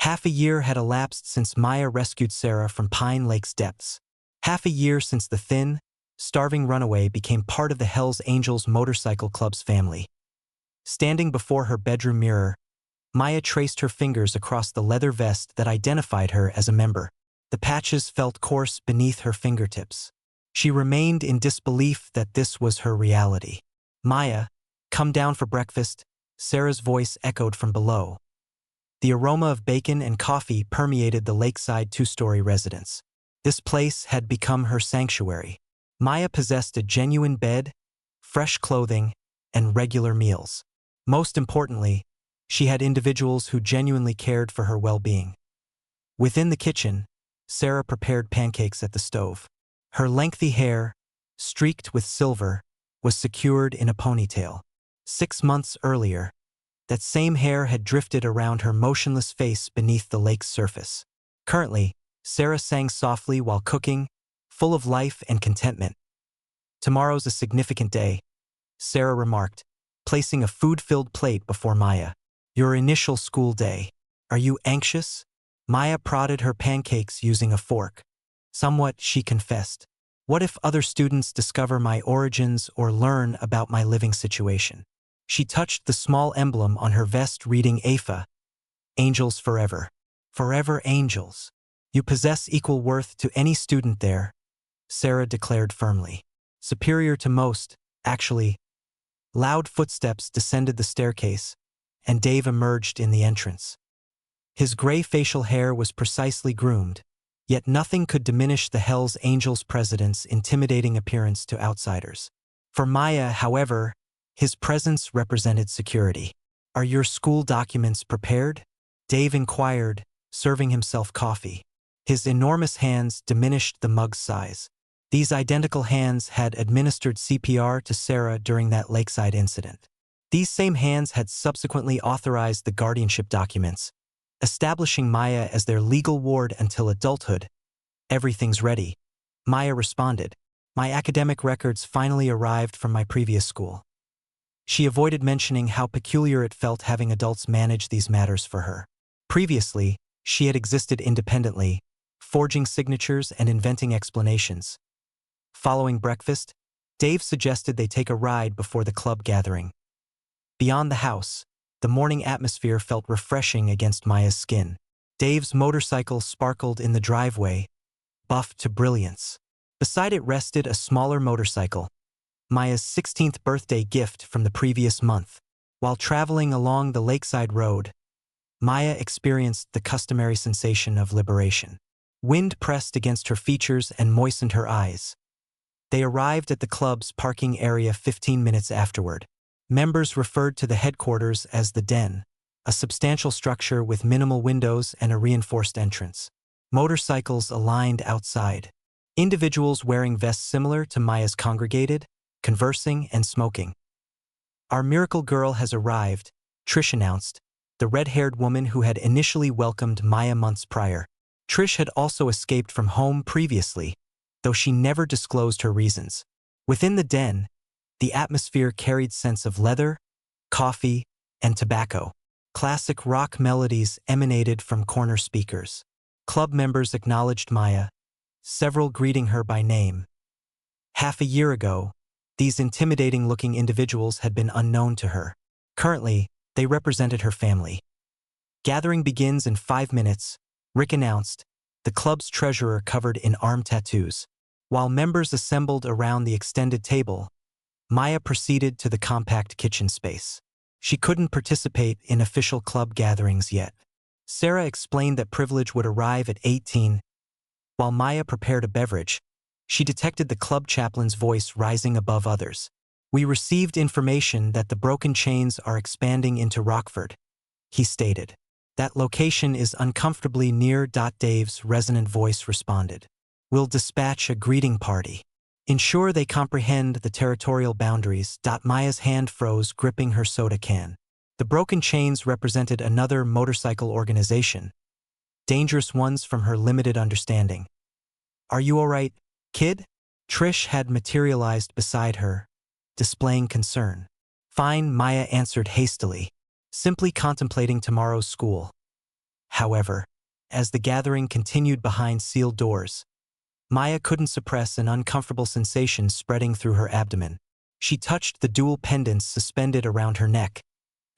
Half a year had elapsed since Maya rescued Sarah from Pine Lake's depths. Half a year since the thin, starving Runaway became part of the Hells Angels Motorcycle Club's family. Standing before her bedroom mirror, Maya traced her fingers across the leather vest that identified her as a member. The patches felt coarse beneath her fingertips. She remained in disbelief that this was her reality. "Maya, come down for breakfast," Sarah's voice echoed from below. The aroma of bacon and coffee permeated the lakeside two-story residence. This place had become her sanctuary. Maya possessed a genuine bed, fresh clothing, and regular meals. Most importantly, she had individuals who genuinely cared for her well-being. Within the kitchen, Sarah prepared pancakes at the stove. Her lengthy hair, streaked with silver, was secured in a ponytail. 6 months earlier, that same hair had drifted around her motionless face beneath the lake's surface. Currently, Sarah sang softly while cooking, full of life and contentment. "Tomorrow's a significant day," Sarah remarked, placing a food-filled plate before Maya. "Your initial school day. Are you anxious?" Maya prodded her pancakes using a fork. "Somewhat," she confessed. "What if other students discover my origins or learn about my living situation?" She touched the small emblem on her vest reading AFFA, Angels Forever. "Forever angels. You possess equal worth to any student there," Sarah declared firmly. "Superior to most, actually." Loud footsteps descended the staircase, and Dave emerged in the entrance. His gray facial hair was precisely groomed, yet nothing could diminish the Hells Angels president's intimidating appearance to outsiders. For Maya, however, his presence represented security. "Are your school documents prepared?" Dave inquired, serving himself coffee. His enormous hands diminished the mug's size. These identical hands had administered CPR to Sarah during that lakeside incident. These same hands had subsequently authorized the guardianship documents, establishing Maya as their legal ward until adulthood. "Everything's ready," Maya responded. "My academic records finally arrived from my previous school." She avoided mentioning how peculiar it felt having adults manage these matters for her. Previously, she had existed independently, forging signatures and inventing explanations. Following breakfast, Dave suggested they take a ride before the club gathering. Beyond the house, the morning atmosphere felt refreshing against Maya's skin. Dave's motorcycle sparkled in the driveway, buffed to brilliance. Beside it rested a smaller motorcycle, Maya's 16th birthday gift from the previous month. While traveling along the lakeside road, Maya experienced the customary sensation of liberation. Wind pressed against her features and moistened her eyes. They arrived at the club's parking area 15 minutes afterward. Members referred to the headquarters as the Den, a substantial structure with minimal windows and a reinforced entrance. Motorcycles aligned outside. Individuals wearing vests similar to Maya's congregated, conversing and smoking. "Our miracle girl has arrived," Trish announced, the red-haired woman who had initially welcomed Maya months prior. Trish had also escaped from home previously, though she never disclosed her reasons. Within the Den, the atmosphere carried scents of leather, coffee, and tobacco. Classic rock melodies emanated from corner speakers. Club members acknowledged Maya, several greeting her by name. Half a year ago, these intimidating-looking individuals had been unknown to her. Currently, they represented her family. "Gathering begins in 5 minutes," Rick announced, the club's treasurer covered in arm tattoos. While members assembled around the extended table, Maya proceeded to the compact kitchen space. She couldn't participate in official club gatherings yet. Sarah explained that privilege would arrive at 18. While Maya prepared a beverage, she detected the club chaplain's voice rising above others. "We received information that the Broken Chains are expanding into Rockford," he stated. "That location is uncomfortably near." Dave's resonant voice responded. "We'll dispatch a greeting party. Ensure they comprehend the territorial boundaries." Maya's hand froze, gripping her soda can. The Broken Chains represented another motorcycle organization, dangerous ones from her limited understanding. "Are you all right, kid?" Trish had materialized beside her, displaying concern. "Fine," Maya answered hastily, simply contemplating tomorrow's school. however, as the gathering continued behind sealed doors. Maya couldn't suppress an uncomfortable sensation spreading through her abdomen. She touched the dual pendants suspended around her neck,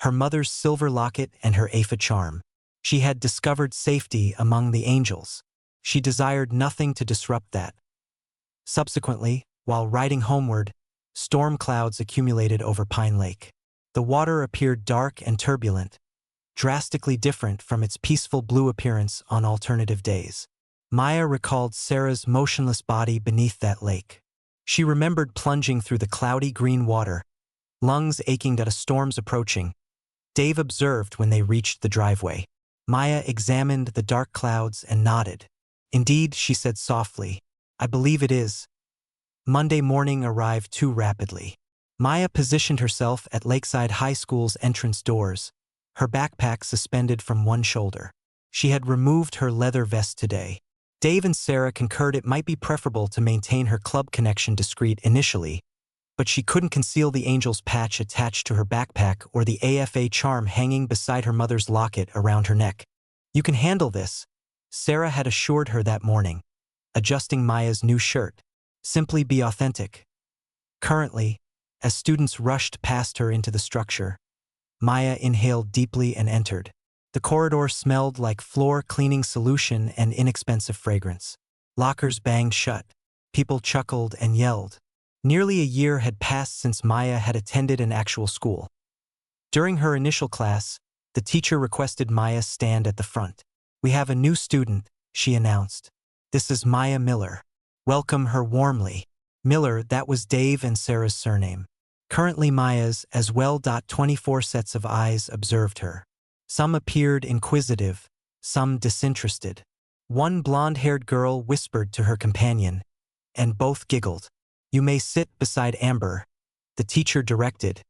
her mother's silver locket and her AFFA charm. She had discovered safety among the angels. She desired nothing to disrupt that. Subsequently, while riding homeward, storm clouds accumulated over Pine Lake. The water appeared dark and turbulent, drastically different from its peaceful blue appearance on alternative days. Maya recalled Sarah's motionless body beneath that lake. She remembered plunging through the cloudy green water, lungs aching at a storm's approaching. Dave observed when they reached the driveway. Maya examined the dark clouds and nodded. "Indeed," she said softly, "I believe it is." Monday morning arrived too rapidly. Maya positioned herself at Lakeside High School's entrance doors, her backpack suspended from one shoulder. She had removed her leather vest today. Dave and Sarah concurred it might be preferable to maintain her club connection discreet initially, but she couldn't conceal the angel's patch attached to her backpack or the AFFA charm hanging beside her mother's locket around her neck. "You can handle this," Sarah had assured her that morning, adjusting Maya's new shirt. "Simply be authentic." Currently, as students rushed past her into the structure, Maya inhaled deeply and entered. The corridor smelled like floor cleaning solution and inexpensive fragrance. Lockers banged shut. People chuckled and yelled. Nearly a year had passed since Maya had attended an actual school. During her initial class, the teacher requested Maya stand at the front. "We have a new student," she announced. "This is Maya Miller. Welcome her warmly." Miller, that was Dave and Sarah's surname. Currently Maya's as well. 24 sets of eyes observed her. Some appeared inquisitive, some disinterested. One blonde-haired girl whispered to her companion, and both giggled. "You may sit beside Amber," the teacher directed,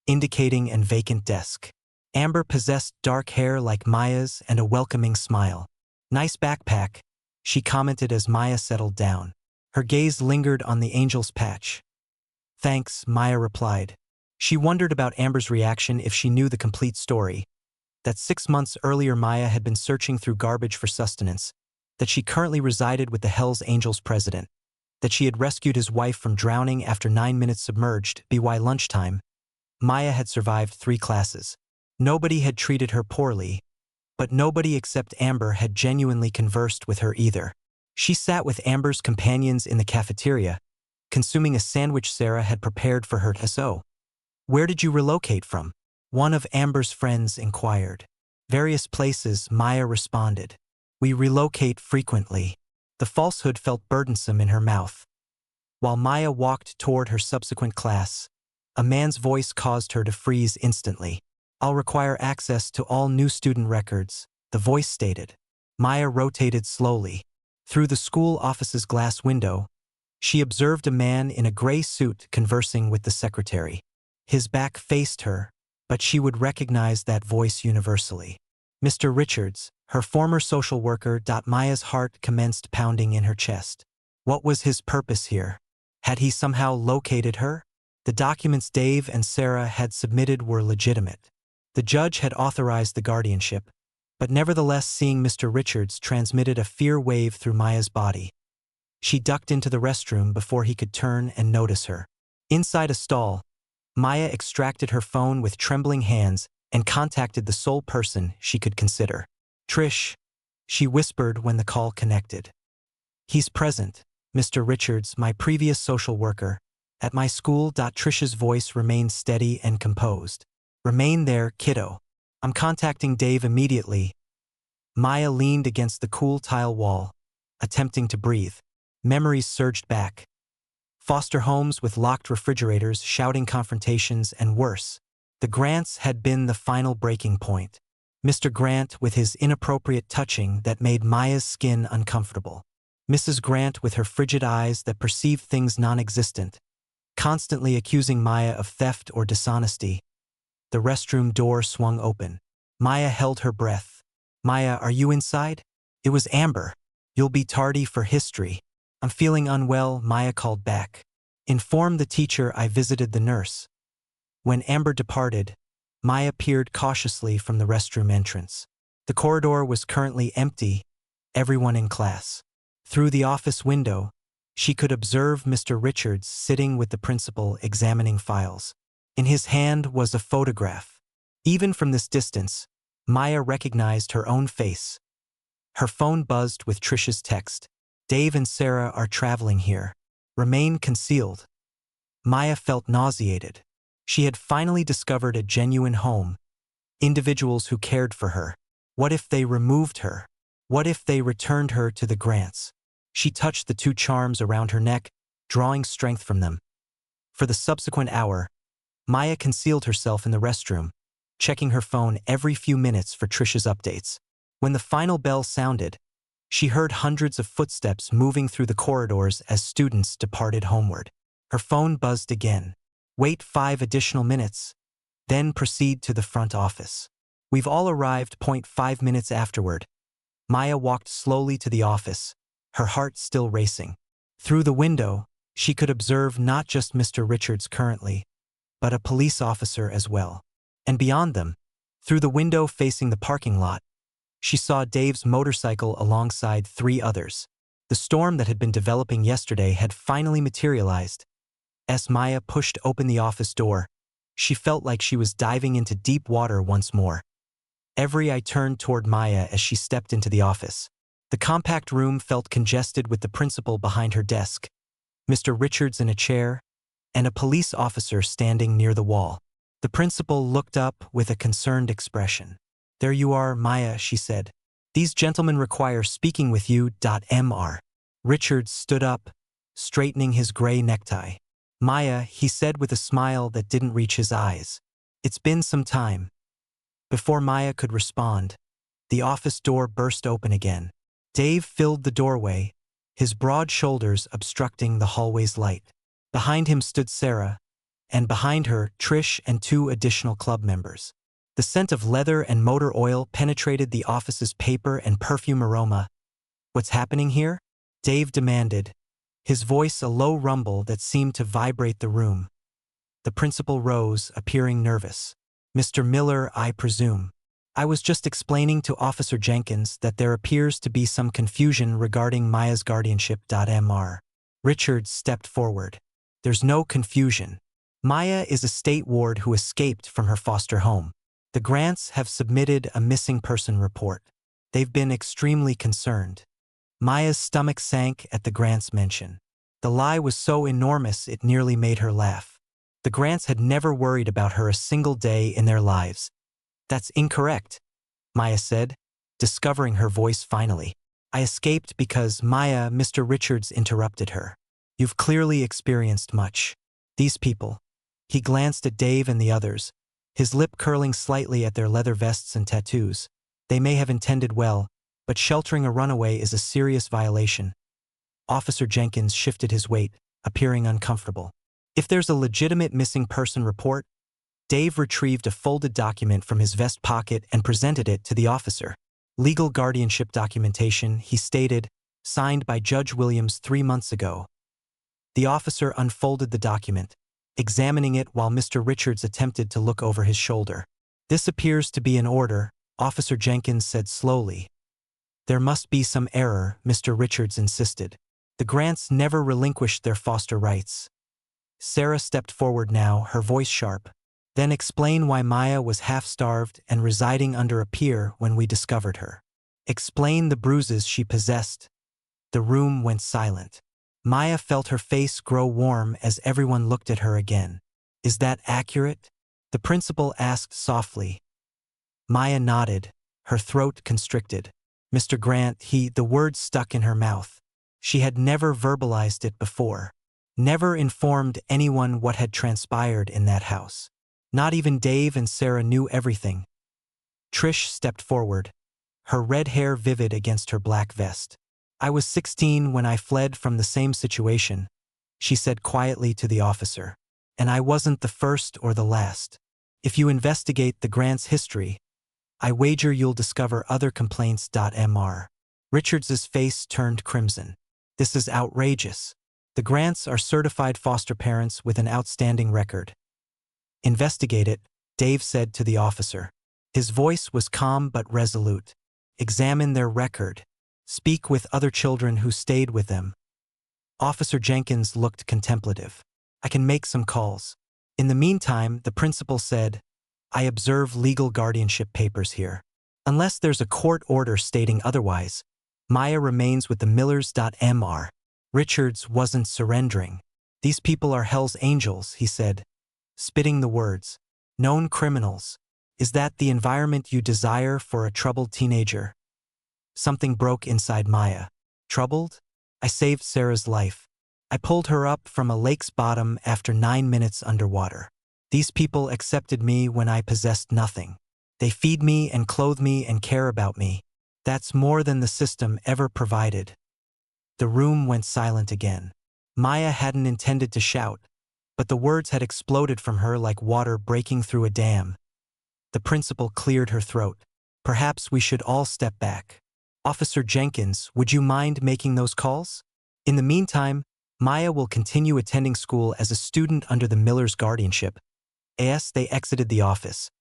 indicating an vacant desk. Amber possessed dark hair like Maya's and a welcoming smile. "Nice backpack," she commented as Maya settled down. Her gaze lingered on the angel's patch. "Thanks," Maya replied. She wondered about Amber's reaction if she knew the complete story. That 6 months earlier Maya had been searching through garbage for sustenance, that she currently resided with the Hells Angels president, that she had rescued his wife from drowning after 9 minutes submerged. By lunchtime, Maya had survived 3 classes. Nobody had treated her poorly, but nobody except Amber had genuinely conversed with her either. She sat with Amber's companions in the cafeteria, consuming a sandwich Sarah had prepared for her. "So, where did you relocate from?" one of Amber's friends inquired. "Various places," Maya responded. "We relocate frequently." The falsehood felt burdensome in her mouth. While Maya walked toward her subsequent class, a man's voice caused her to freeze instantly. "I'll require access to all new student records," the voice stated. Maya rotated slowly. Through the school office's glass window, she observed a man in a gray suit conversing with the secretary. His back faced her, but she would recognize that voice universally. "Mr. Richards, her former social worker." Maya's heart commenced pounding in her chest. What was his purpose here? Had he somehow located her? The documents Dave and Sarah had submitted were legitimate. The judge had authorized the guardianship, but nevertheless seeing Mr. Richards transmitted a fear wave through Maya's body. She ducked into the restroom before he could turn and notice her. Inside a stall, Maya extracted her phone with trembling hands and contacted the sole person she could consider. "Trish," she whispered when the call connected. "He's present, Mr. Richards, my previous social worker, at my school." Trish's voice remained steady and composed. "Remain there, kiddo. I'm contacting Dave immediately." Maya leaned against the cool tile wall, attempting to breathe. Memories surged back. Foster homes with locked refrigerators, shouting confrontations, and worse. The Grants had been the final breaking point. Mr. Grant with his inappropriate touching that made Maya's skin uncomfortable. Mrs. Grant with her frigid eyes that perceived things non-existent, constantly accusing Maya of theft or dishonesty. The restroom door swung open. Maya held her breath. "Maya, are you inside?" It was Amber. "You'll be tardy for history." "I'm feeling unwell," Maya called back. "Inform the teacher I visited the nurse." When Amber departed, Maya peered cautiously from the restroom entrance. The corridor was currently empty, everyone in class. Through the office window, she could observe Mr. Richards sitting with the principal examining files. In his hand was a photograph. Even from this distance, Maya recognized her own face. Her phone buzzed with Trish's text. "Dave and Sarah are traveling here. Remain concealed." Maya felt nauseated. She had finally discovered a genuine home, individuals who cared for her. What if they removed her? What if they returned her to the Grants? She touched the two charms around her neck, drawing strength from them. For the subsequent hour, Maya concealed herself in the restroom, checking her phone every few minutes for Trish's updates. When the final bell sounded, she heard hundreds of footsteps moving through the corridors as students departed homeward. Her phone buzzed again. "Wait 5 additional minutes, then proceed to the front office." "We've all arrived. 5 minutes afterward." Maya walked slowly to the office, her heart still racing. Through the window, she could observe not just Mr. Richards currently, but a police officer as well. And beyond them, through the window facing the parking lot, she saw Dave's motorcycle alongside 3 others. The storm that had been developing yesterday had finally materialized. As Maya pushed open the office door, she felt like she was diving into deep water once more. Every eye turned toward Maya as she stepped into the office. The compact room felt congested with the principal behind her desk, Mr. Richards in a chair, and a police officer standing near the wall. The principal looked up with a concerned expression. "There you are, Maya," she said. "These gentlemen require speaking with you. Mr. Richards stood up, straightening his gray necktie. "Maya," he said with a smile that didn't reach his eyes. "It's been some time." Before Maya could respond, the office door burst open again. Dave filled the doorway, his broad shoulders obstructing the hallway's light. Behind him stood Sarah, and behind her, Trish and 2 additional club members. The scent of leather and motor oil penetrated the office's paper and perfume aroma. "What's happening here?" Dave demanded, his voice a low rumble that seemed to vibrate the room. The principal rose, appearing nervous. "Mr. Miller, I presume. I was just explaining to Officer Jenkins that there appears to be some confusion regarding Maya's guardianship. Mr. Richards stepped forward. "There's no confusion. Maya is a state ward who escaped from her foster home. The Grants have submitted a missing person report. They've been extremely concerned." Maya's stomach sank at the Grants' mention. The lie was so enormous it nearly made her laugh. The Grants had never worried about her a single day in their lives. "That's incorrect," Maya said, discovering her voice finally. "I escaped because Mr. Richards interrupted her. You've clearly experienced much. These people." He glanced at Dave and the others, his lip curling slightly at their leather vests and tattoos. "They may have intended well, but sheltering a runaway is a serious violation." Officer Jenkins shifted his weight, appearing uncomfortable. "If there's a legitimate missing person report," Dave retrieved a folded document from his vest pocket and presented it to the officer. "Legal guardianship documentation," he stated, "signed by Judge Williams 3 months ago." The officer unfolded the document, examining it while Mr. Richards attempted to look over his shoulder. "This appears to be an order," Officer Jenkins said slowly. "There must be some error," Mr. Richards insisted. "The Grants never relinquished their foster rights." Sarah stepped forward now, her voice sharp. "Then explain why Maya was half-starved and residing under a pier when we discovered her. Explain the bruises she possessed." The room went silent. Maya felt her face grow warm as everyone looked at her again. "Is that accurate?" the principal asked softly. Maya nodded, her throat constricted. "Mr. Grant, the word stuck in her mouth. She had never verbalized it before. Never informed anyone what had transpired in that house. Not even Dave and Sarah knew everything." Trish stepped forward, her red hair vivid against her black vest. "I was 16 when I fled from the same situation," she said quietly to the officer. "And I wasn't the first or the last. If you investigate the Grants' history, I wager you'll discover other complaints. Mr. Richards's face turned crimson. "This is outrageous. The Grants are certified foster parents with an outstanding record." "Investigate it," Dave said to the officer. His voice was calm but resolute. examine their record, speak with other children who stayed with them. Officer Jenkins looked contemplative. I can make some calls. In the meantime, the principal said, I observe legal guardianship papers here. Unless there's a court order stating otherwise, Maya remains with the Millers. Mr. Richards wasn't surrendering. These people are Hell's Angels, he said, spitting the words. Known criminals. Is that the environment you desire for a troubled teenager? Something broke inside Maya. Troubled? I saved Sarah's life. I pulled her up from a lake's bottom after 9 minutes underwater. These people accepted me when I possessed nothing. They feed me and clothe me and care about me. That's more than the system ever provided. The room went silent again. Maya hadn't intended to shout, but the words had exploded from her like water breaking through a dam. The principal cleared her throat. Perhaps we should all step back. Officer Jenkins, would you mind making those calls? In the meantime, Maya will continue attending school as a student under the Miller's guardianship. As they exited the office,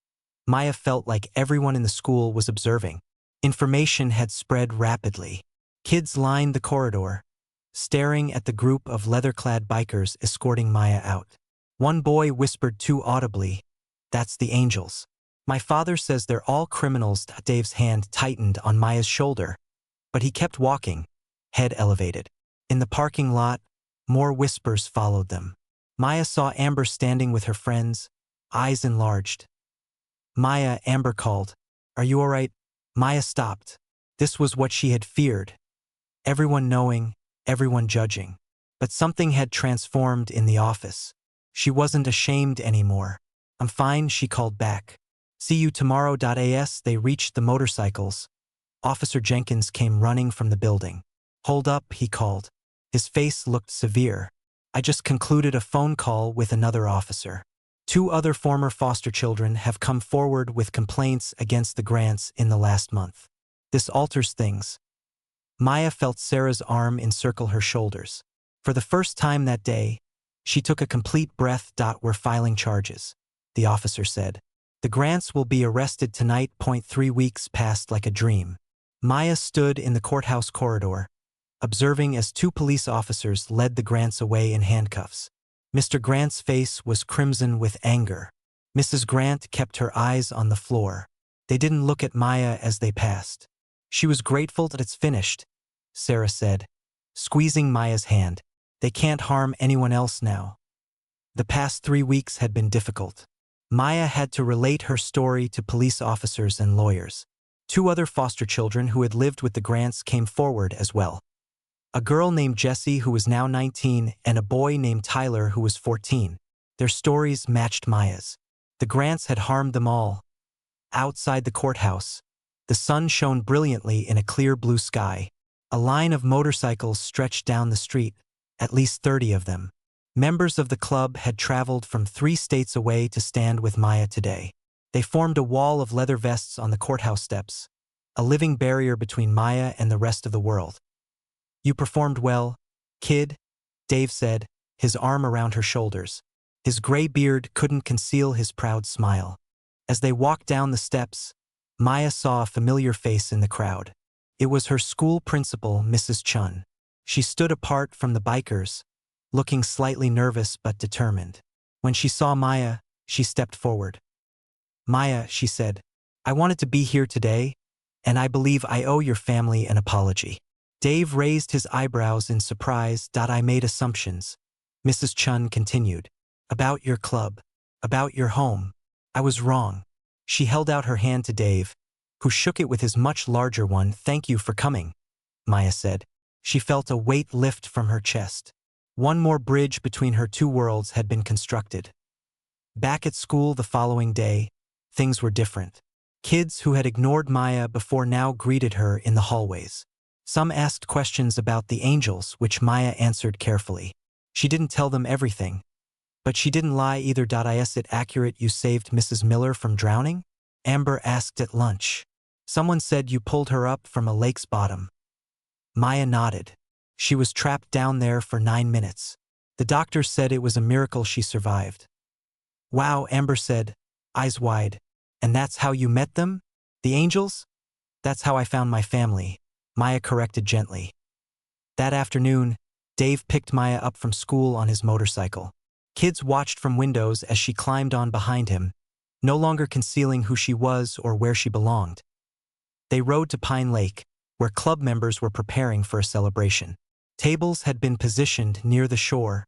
Maya felt like everyone in the school was observing. Information had spread rapidly. Kids lined the corridor, staring at the group of leather-clad bikers escorting Maya out. One boy whispered too audibly, "That's the Angels. My father says they're all criminals." Dave's hand tightened on Maya's shoulder, but he kept walking, head elevated. In the parking lot, more whispers followed them. Maya saw Amber standing with her friends, eyes enlarged. Maya, Amber called. Are you all right? Maya stopped. This was what she had feared. Everyone knowing, everyone judging. But something had transformed in the office. She wasn't ashamed anymore. I'm fine, she called back. See you tomorrow. As they reached the motorcycles, Officer Jenkins came running from the building. Hold up, he called. His face looked severe. I just concluded a phone call with another officer. 2 other former foster children have come forward with complaints against the Grants in the last month. This alters things. Maya felt Sarah's arm encircle her shoulders. For the first time that day, she took a complete breath. We're filing charges, the officer said. The Grants will be arrested tonight. 3 weeks passed like a dream. Maya stood in the courthouse corridor, observing as 2 police officers led the Grants away in handcuffs. Mr. Grant's face was crimson with anger. Mrs. Grant kept her eyes on the floor. They didn't look at Maya as they passed. She was grateful that it's finished, Sarah said, squeezing Maya's hand. They can't harm anyone else now. The past 3 weeks had been difficult. Maya had to relate her story to police officers and lawyers. 2 other foster children who had lived with the Grants came forward as well. A girl named Jessie who was now 19 and a boy named Tyler who was 14. Their stories matched Maya's. The Grants had harmed them all. Outside the courthouse, the sun shone brilliantly in a clear blue sky. A line of motorcycles stretched down the street, at least 30 of them. Members of the club had traveled from 3 states away to stand with Maya today. They formed a wall of leather vests on the courthouse steps, a living barrier between Maya and the rest of the world. You performed well, kid, Dave said, his arm around her shoulders. His gray beard couldn't conceal his proud smile. As they walked down the steps, Maya saw a familiar face in the crowd. It was her school principal, Mrs. Chun. She stood apart from the bikers, looking slightly nervous but determined. When she saw Maya, she stepped forward. Maya, she said, I wanted to be here today, and I believe I owe your family an apology. Dave raised his eyebrows in surprise. I made assumptions. Mrs. Chun continued. About your club. About your home. I was wrong. She held out her hand to Dave, who shook it with his much larger one. Thank you for coming, Maya said. She felt a weight lift from her chest. One more bridge between her 2 worlds had been constructed. Back at school the following day, things were different. Kids who had ignored Maya before now greeted her in the hallways. Some asked questions about the Angels, which Maya answered carefully. She didn't tell them everything, but she didn't lie either. Is it accurate you saved Mrs. Miller from drowning? Amber asked at lunch. Someone said you pulled her up from a lake's bottom. Maya nodded. She was trapped down there for 9 minutes. The doctor said it was a miracle she survived. Wow, Amber said, eyes wide. And that's how you met them? The Angels? That's how I found my family, Maya corrected gently. That afternoon, Dave picked Maya up from school on his motorcycle. Kids watched from windows as she climbed on behind him, no longer concealing who she was or where she belonged. They rode to Pine Lake, where club members were preparing for a celebration. Tables had been positioned near the shore,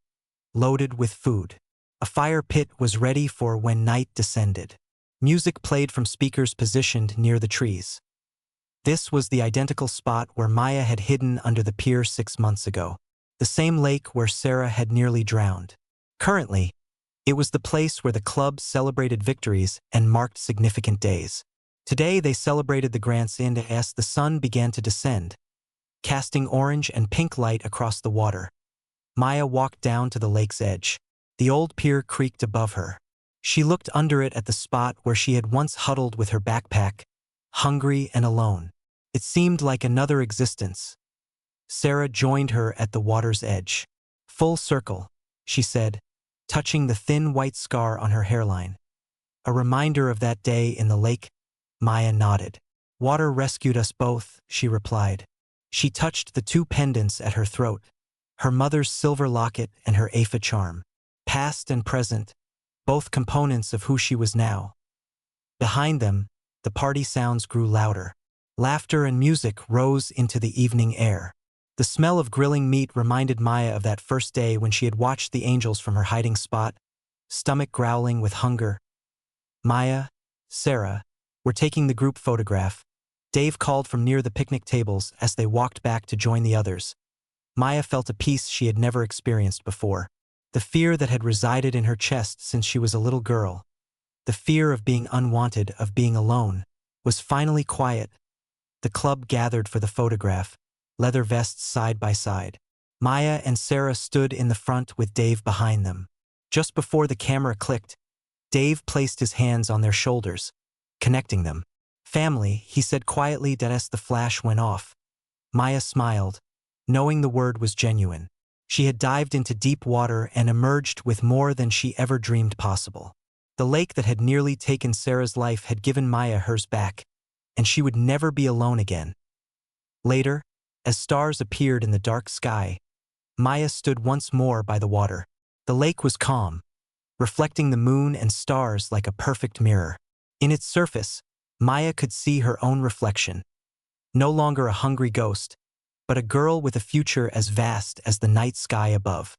loaded with food. A fire pit was ready for when night descended. Music played from speakers positioned near the trees. This was the identical spot where Maya had hidden under the pier 6 months ago, the same lake where Sarah had nearly drowned. Currently, it was the place where the club celebrated victories and marked significant days. Today they celebrated the Grants Inn as the sun began to descend, casting orange and pink light across the water. Maya walked down to the lake's edge. The old pier creaked above her. She looked under it at the spot where she had once huddled with her backpack, hungry and alone. It seemed like another existence. Sarah joined her at the water's edge. "Full circle," she said, touching the thin white scar on her hairline. "A reminder of that day in the lake?" Maya nodded. "Water rescued us both," she replied. She touched the 2 pendants at her throat, her mother's silver locket and her AFFA charm. Past and present, both components of who she was now. Behind them, the party sounds grew louder. Laughter and music rose into the evening air. The smell of grilling meat reminded Maya of that first day when she had watched the angels from her hiding spot, stomach growling with hunger. Maya, Sarah, were taking the group photograph. Dave called from near the picnic tables as they walked back to join the others. Maya felt a peace she had never experienced before. The fear that had resided in her chest since she was a little girl, the fear of being unwanted, of being alone, was finally quiet. The club gathered for the photograph, leather vests side by side. Maya and Sarah stood in the front with Dave behind them. Just before the camera clicked, Dave placed his hands on their shoulders, connecting them. "Family," he said quietly as the flash went off. Maya smiled, knowing the word was genuine. She had dived into deep water and emerged with more than she ever dreamed possible. The lake that had nearly taken Sarah's life had given Maya hers back, and she would never be alone again. Later, as stars appeared in the dark sky, Maya stood once more by the water. The lake was calm, reflecting the moon and stars like a perfect mirror. In its surface, Maya could see her own reflection. No longer a hungry ghost, but a girl with a future as vast as the night sky above.